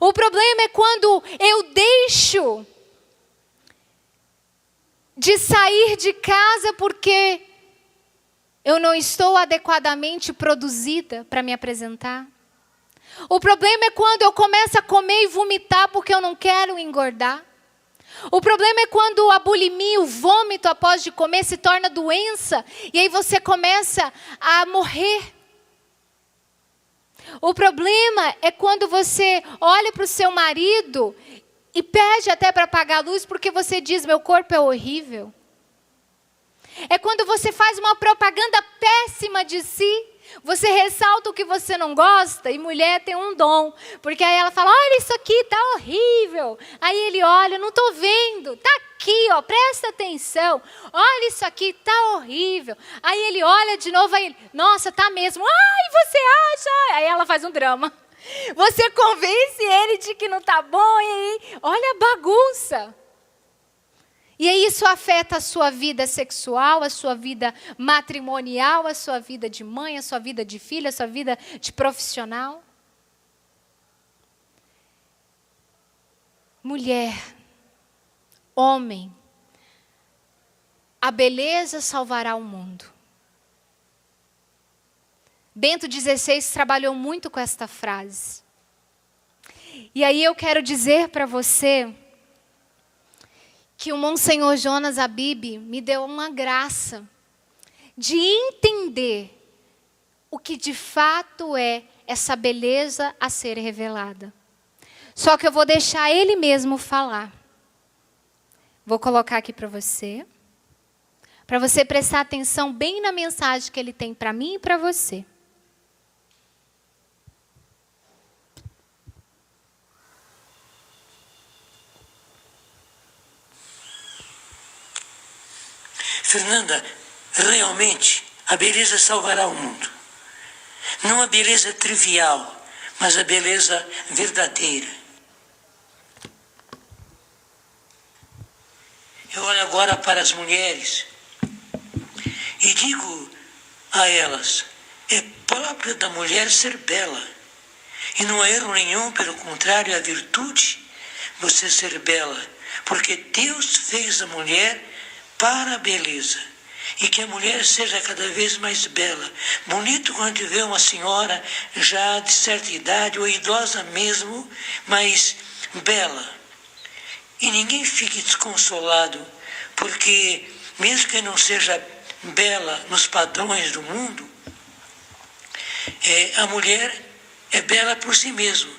S1: O problema é quando eu deixo de sair de casa porque eu não estou adequadamente produzida para me apresentar. O problema é quando eu começo a comer e vomitar porque eu não quero engordar. O problema é quando a bulimia, o vômito após de comer se torna doença e aí você começa a morrer. O problema é quando você olha para o seu marido e pede até para apagar a luz porque você diz, meu corpo é horrível. É quando você faz uma propaganda péssima de si, você ressalta o que você não gosta, e mulher tem um dom, porque aí ela fala, olha isso aqui, está horrível. Aí ele olha, não estou vendo, está aqui, ó, presta atenção, olha isso aqui, está horrível. Aí ele olha de novo, aí ele, nossa, está mesmo, ai, você acha? Aí ela faz um drama. Você convence ele de que não está bom, e aí, olha a bagunça. E aí isso afeta a sua vida sexual, a sua vida matrimonial, a sua vida de mãe, a sua vida de filha, a sua vida de profissional. Mulher, homem, a beleza salvará o mundo. Bento XVI trabalhou muito com esta frase. E aí eu quero dizer para você que o Monsenhor Jonas Abib me deu uma graça de entender o que de fato é essa beleza a ser revelada. Só que eu vou deixar ele mesmo falar. Vou colocar aqui para você prestar atenção bem na mensagem que ele tem para mim e para você.
S2: Fernanda, realmente a beleza salvará o mundo. Não a beleza trivial, mas a beleza verdadeira. Eu olho agora para as mulheres e digo a elas: é próprio da mulher ser bela. E não há erro nenhum, pelo contrário, é a virtude você ser bela. Porque Deus fez a mulher para a beleza. E que a mulher seja cada vez mais bela. Bonito quando vê uma senhora já de certa idade, ou idosa mesmo, mas bela. E ninguém fique desconsolado, porque mesmo que não seja bela nos padrões do mundo, a mulher é bela por si mesma.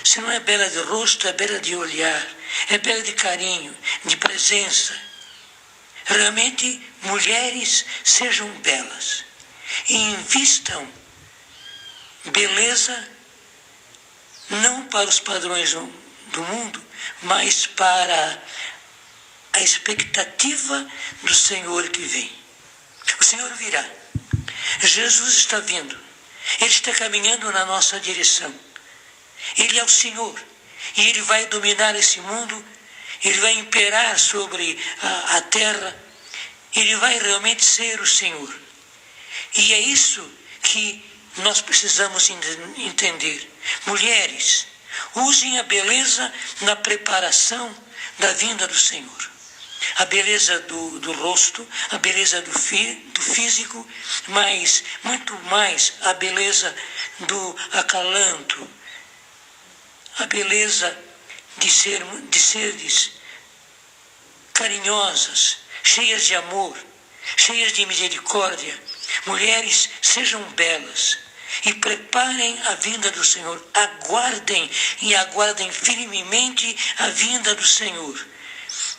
S2: Se não é bela de rosto, é bela de olhar, é bela de carinho, de presença. Realmente, mulheres sejam belas e invistam beleza não para os padrões do mundo, mas para a expectativa do Senhor que vem. O Senhor virá. Jesus está vindo. Ele está caminhando na nossa direção. Ele é o Senhor e Ele vai dominar esse mundo. Ele vai imperar sobre a terra. Ele vai realmente ser o Senhor. E é isso que nós precisamos entender. Mulheres, usem a beleza na preparação da vinda do Senhor. A beleza do rosto, a beleza do físico, mas muito mais a beleza do acalanto, a beleza de seres carinhosas, cheias de amor, cheias de misericórdia. Mulheres, sejam belas e preparem a vinda do Senhor. Aguardem firmemente a vinda do Senhor.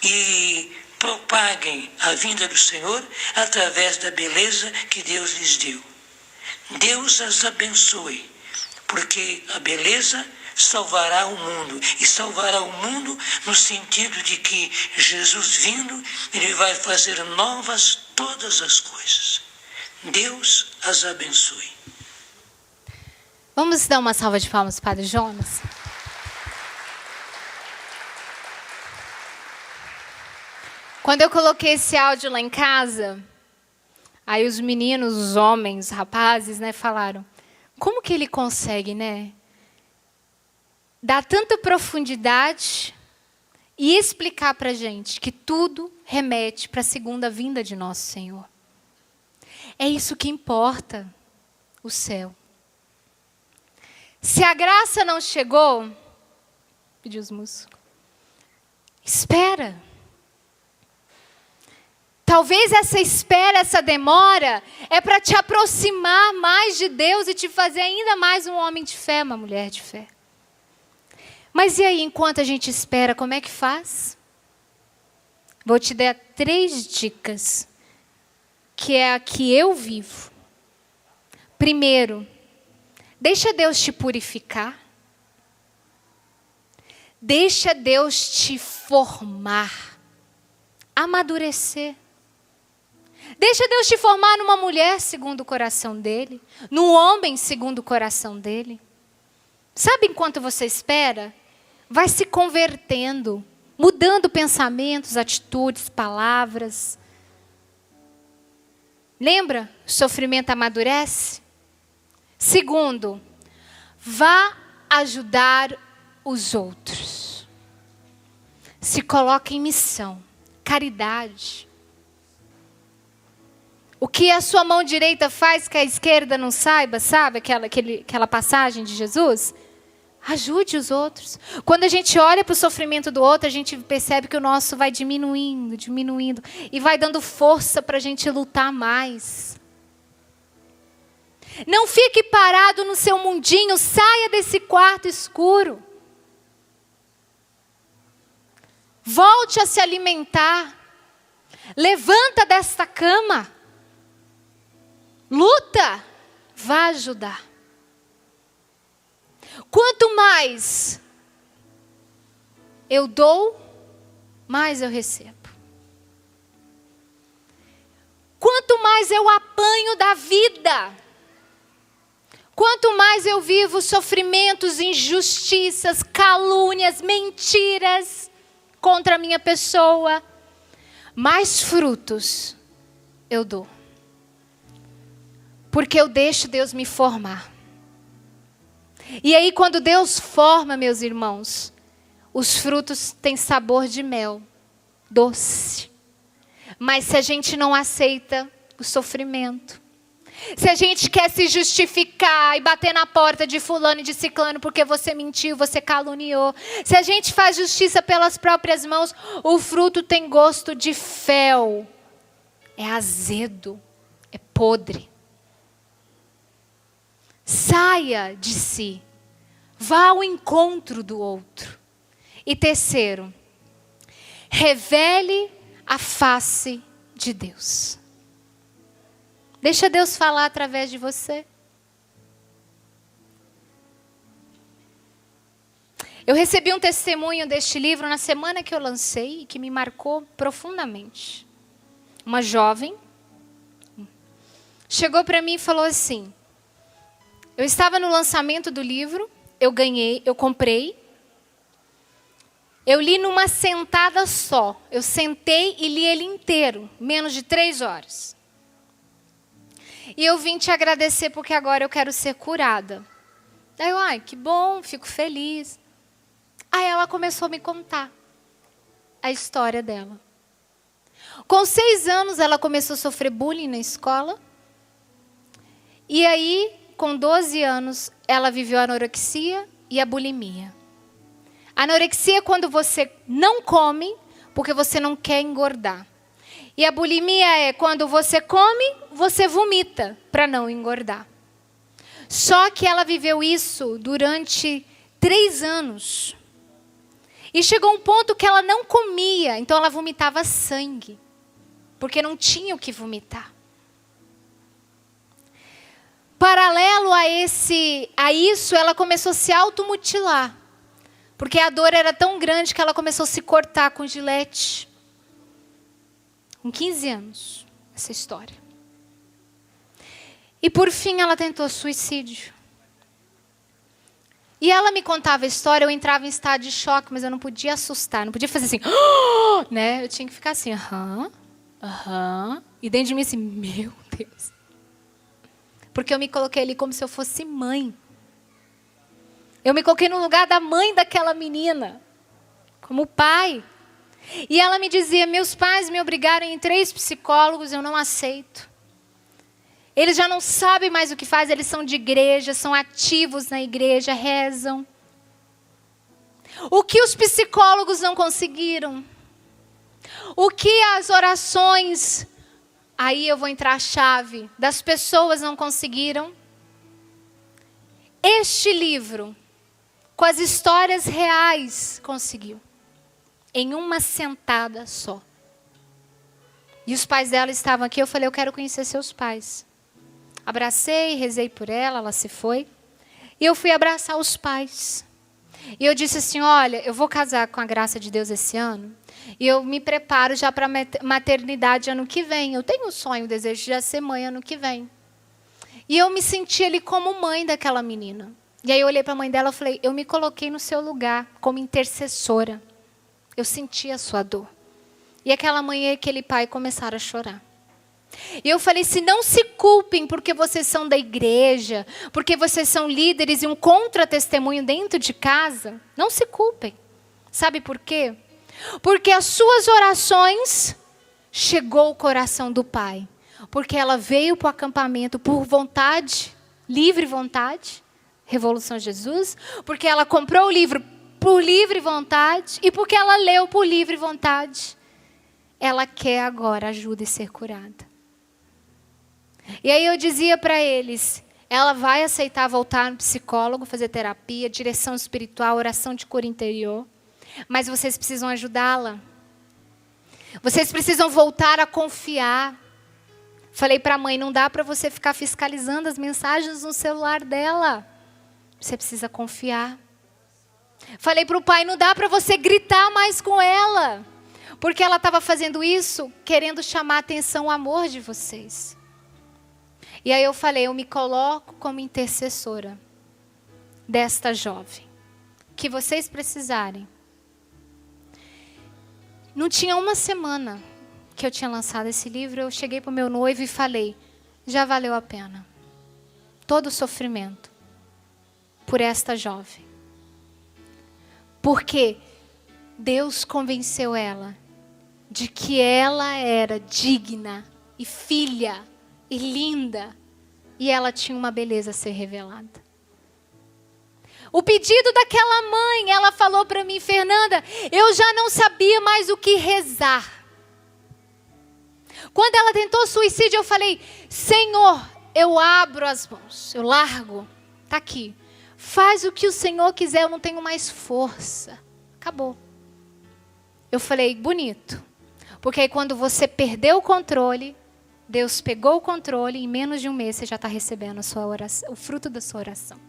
S2: E propaguem a vinda do Senhor através da beleza que Deus lhes deu. Deus as abençoe, porque a beleza salvará o mundo. E salvará o mundo no sentido de que Jesus vindo, Ele vai fazer novas todas as coisas. Deus as abençoe.
S1: Vamos dar uma salva de palmas para o Padre Jonas? Quando eu coloquei esse áudio lá em casa, aí os meninos, os homens, os rapazes, né, falaram: como que ele consegue, né, dar tanta profundidade e explicar para a gente que tudo remete para a segunda vinda de nosso Senhor. É isso que importa, o céu. Se a graça não chegou, pediu os músicos, espera. Talvez essa espera, essa demora, é para te aproximar mais de Deus e te fazer ainda mais um homem de fé, uma mulher de fé. Mas e aí, enquanto a gente espera, como é que faz? Vou te dar 3 dicas, que é a que eu vivo. Primeiro, deixa Deus te purificar. Deixa Deus te formar, amadurecer. Deixa Deus te formar numa mulher segundo o coração dele, num homem segundo o coração dele. Sabe, enquanto você espera, vai se convertendo, mudando pensamentos, atitudes, palavras. Lembra? O sofrimento amadurece. Segundo, vá ajudar os outros. Se coloque em missão, caridade. O que a sua mão direita faz que a esquerda não saiba, sabe? Aquela passagem de Jesus? Ajude os outros. Quando a gente olha para o sofrimento do outro, a gente percebe que o nosso vai diminuindo, diminuindo. E vai dando força para a gente lutar mais. Não fique parado no seu mundinho, saia desse quarto escuro. Volte a se alimentar. Levanta desta cama. Luta. Vá ajudar. Quanto mais eu dou, mais eu recebo. Quanto mais eu apanho da vida, quanto mais eu vivo sofrimentos, injustiças, calúnias, mentiras contra a minha pessoa, mais frutos eu dou. Porque eu deixo Deus me formar. E aí quando Deus forma, meus irmãos, os frutos têm sabor de mel, doce. Mas se a gente não aceita o sofrimento, se a gente quer se justificar e bater na porta de fulano e de ciclano porque você mentiu, você caluniou, se a gente faz justiça pelas próprias mãos, o fruto tem gosto de fel, é azedo, é podre. Saia de si. Vá ao encontro do outro. E terceiro, revele a face de Deus. Deixa Deus falar através de você. Eu recebi um testemunho deste livro na semana que eu lancei e que me marcou profundamente. Uma jovem chegou para mim e falou assim: eu estava no lançamento do livro, eu comprei. Eu li numa sentada só. Eu sentei e li ele inteiro, menos de 3 horas. E eu vim te agradecer porque agora eu quero ser curada. Daí eu, ai, que bom, fico feliz. Aí ela começou a me contar a história dela. Com 6 anos ela começou a sofrer bullying na escola. E aí, com 12 anos, ela viveu a anorexia e a bulimia. A anorexia é quando você não come porque você não quer engordar. E a bulimia é quando você come, você vomita para não engordar. Só que ela viveu isso durante 3 anos. E chegou um ponto que ela não comia, então ela vomitava sangue. Porque não tinha o que vomitar. Paralelo a isso, ela começou a se automutilar. Porque a dor era tão grande que ela começou a se cortar com gilete. Com 15 anos, essa história. E por fim ela tentou suicídio. E ela me contava a história, eu entrava em estado de choque, mas eu não podia assustar, não podia fazer assim, né? Eu tinha que ficar assim, aham. E dentro de mim assim, meu Deus. Porque eu me coloquei ali como se eu fosse mãe. Eu me coloquei no lugar da mãe daquela menina, como pai. E ela me dizia, meus pais me obrigaram em 3 psicólogos, eu não aceito. Eles já não sabem mais o que fazem, eles são de igreja, são ativos na igreja, rezam. O que os psicólogos não conseguiram? O que as orações, aí eu vou entrar a chave, das pessoas não conseguiram? Este livro, com as histórias reais, conseguiu. Em uma sentada só. E os pais dela estavam aqui, eu falei, eu quero conhecer seus pais. Abracei, rezei por ela, ela se foi. E eu fui abraçar os pais. E eu disse assim, olha, eu vou casar com a graça de Deus esse ano. E eu me preparo já para a maternidade ano que vem. Eu tenho um sonho, o desejo de ser mãe ano que vem. E eu me senti ali como mãe daquela menina. E aí eu olhei para a mãe dela e falei, eu me coloquei no seu lugar como intercessora. Eu senti a sua dor. E aquela mãe e aquele pai começaram a chorar. E eu falei, se não se culpem porque vocês são da igreja, porque vocês são líderes e um contra-testemunho dentro de casa, não se culpem. Sabe por quê? Porque as suas orações chegou ao coração do Pai. Porque ela veio para o acampamento por vontade, livre vontade, Revolução Jesus. Porque ela comprou o livro por livre vontade e porque ela leu por livre vontade. Ela quer agora ajuda e ser curada. E aí eu dizia para eles, ela vai aceitar voltar no psicólogo, fazer terapia, direção espiritual, oração de cura interior. Mas vocês precisam ajudá-la. Vocês precisam voltar a confiar. Falei para a mãe, não dá para você ficar fiscalizando as mensagens no celular dela. Você precisa confiar. Falei para o pai, não dá para você gritar mais com ela. Porque ela estava fazendo isso, querendo chamar a atenção, o amor de vocês. E aí eu falei, eu me coloco como intercessora desta jovem. Que vocês precisarem. Não tinha uma semana que eu tinha lançado esse livro, eu cheguei para o meu noivo e falei, já valeu a pena. Todo o sofrimento por esta jovem. Porque Deus convenceu ela de que ela era digna e filha e linda. E ela tinha uma beleza a ser revelada. O pedido daquela mãe, ela falou para mim, Fernanda, eu já não sabia mais o que rezar. Quando ela tentou suicídio, eu falei, Senhor, eu abro as mãos, eu largo, está aqui. Faz o que o Senhor quiser, eu não tenho mais força. Acabou. Eu falei, bonito. Porque aí quando você perdeu o controle, Deus pegou o controle e em menos de um mês você já está recebendo a sua oração, o fruto da sua oração.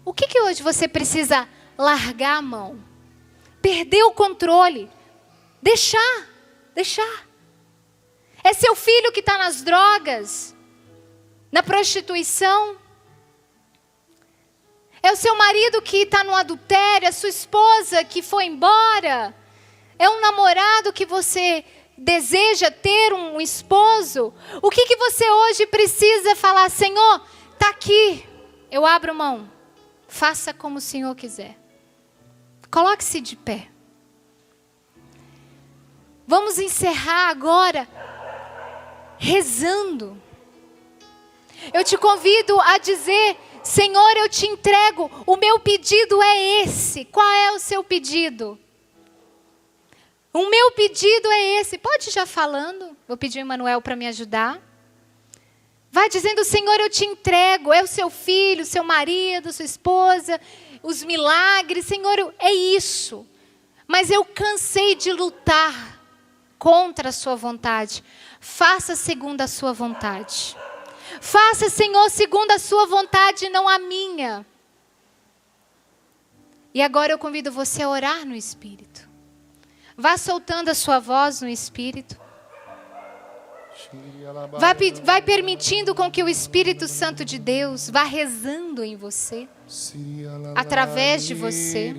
S1: O que hoje você precisa largar a mão? Perder o controle. Deixar. É seu filho que está nas drogas, na prostituição. É o seu marido que está no adultério, a sua esposa que foi embora. É um namorado que você deseja ter um esposo. O que você hoje precisa falar? Senhor, está aqui, eu abro mão. Faça como o Senhor quiser. Coloque-se de pé. Vamos encerrar agora rezando. Eu te convido a dizer, Senhor, eu te entrego, o meu pedido é esse. Qual é o seu pedido? O meu pedido é esse. Pode ir já falando. Vou pedir o Emanuel para me ajudar. Vai dizendo, Senhor, eu te entrego. É o seu filho, seu marido, sua esposa, os milagres. Senhor, é isso. Mas eu cansei de lutar contra a sua vontade. Faça segundo a sua vontade. Faça, Senhor, segundo a sua vontade, não a minha. E agora eu convido você a orar no Espírito. Vá soltando a sua voz no Espírito. Vai permitindo com que o Espírito Santo de Deus vá rezando em você, através de você.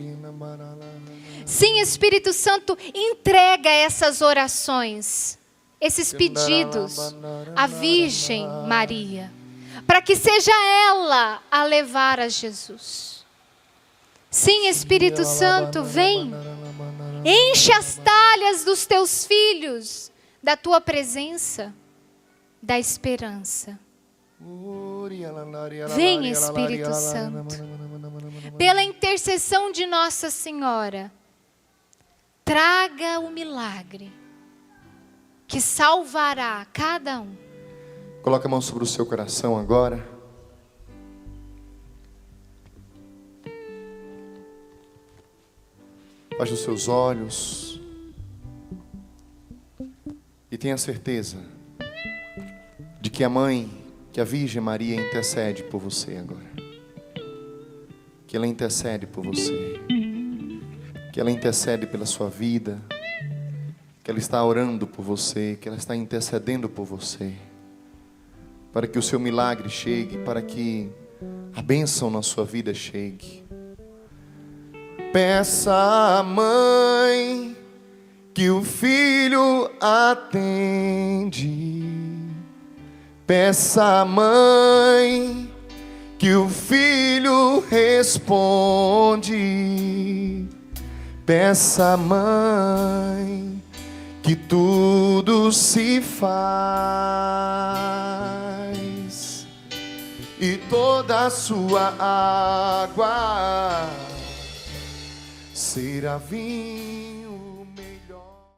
S1: Sim, Espírito Santo, entrega essas orações, esses pedidos à Virgem Maria, para que seja ela a levar a Jesus. Sim, Espírito Santo, vem, enche as talhas dos teus filhos, da tua presença, da esperança. Vem, Espírito Santo, pela intercessão de Nossa Senhora, traga o milagre que salvará cada um.
S3: Coloque a mão sobre o seu coração agora. Feche os seus olhos e tenha certeza de que a mãe, que a Virgem Maria intercede por você agora. Que ela intercede por você. Que ela intercede pela sua vida. Que ela está orando por você. Que ela está intercedendo por você. Para que o seu milagre chegue. Para que a bênção na sua vida chegue. Peça à mãe que o filho atende. Peça à mãe que o filho responde. Peça à mãe que tudo se faz e toda a sua água será vinho.